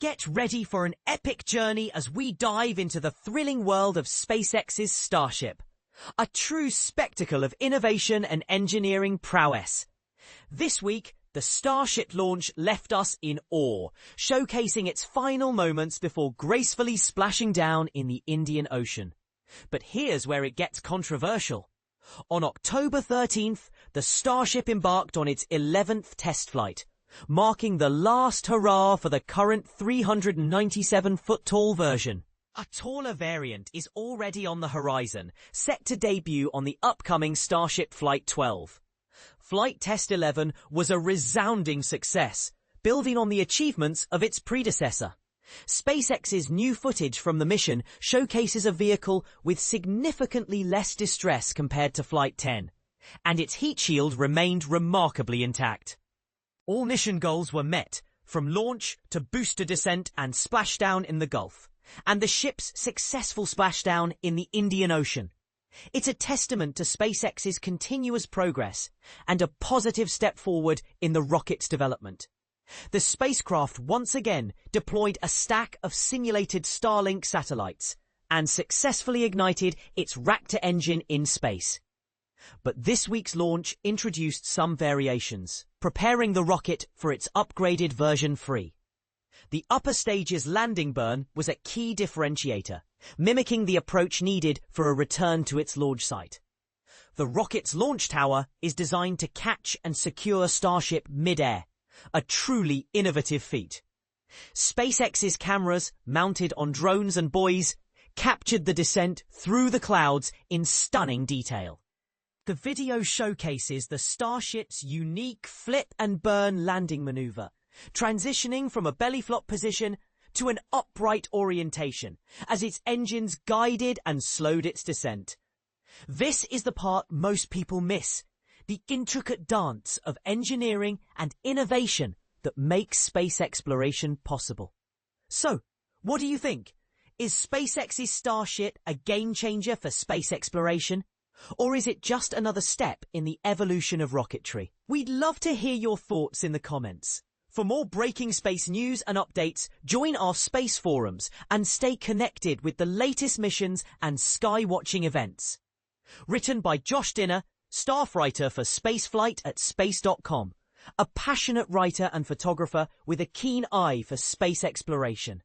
Get ready for an epic journey as we dive into the thrilling world of SpaceX's Starship. A true spectacle of innovation and engineering prowess. This week, the Starship launch left us in awe, showcasing its final moments before gracefully splashing down in the Indian Ocean. But here's where it gets controversial. On October 13th, the Starship embarked on its 11th test flight, marking the last hurrah for the current 397-foot-tall version. A taller variant is already on the horizon, set to debut on the upcoming Starship Flight 12. Flight Test 11 was a resounding success, building on the achievements of its predecessor. SpaceX's new footage from the mission showcases a vehicle with significantly less distress compared to Flight 10, and its heat shield remained remarkably intact. All mission goals were met, from launch to booster descent and splashdown in the Gulf, and the ship's successful splashdown in the Indian Ocean. It's a testament to SpaceX's continuous progress and a positive step forward in the rocket's development. The spacecraft once again deployed a stack of simulated Starlink satellites and successfully ignited its Raptor engine in space. But this week's launch introduced some variations, preparing the rocket for its upgraded version 3. The upper stage's landing burn was a key differentiator, mimicking the approach needed for a return to its launch site. The rocket's launch tower is designed to catch and secure Starship mid-air, a truly innovative feat. SpaceX's cameras, mounted on drones and buoys, captured the descent through the clouds in stunning detail. The video showcases the Starship's unique flip and burn landing maneuver, transitioning from a belly flop position to an upright orientation as its engines guided and slowed its descent. This is the part most people miss, the intricate dance of engineering and innovation that makes space exploration possible. So, what do you think? Is SpaceX's Starship a game changer for space exploration? Or is it just another step in the evolution of rocketry? We'd love to hear your thoughts in the comments. For more breaking space news and updates, join our space forums and stay connected with the latest missions and sky-watching events. Written by Josh Dinner, staff writer for Spaceflight at space.com, a passionate writer and photographer with a keen eye for space exploration.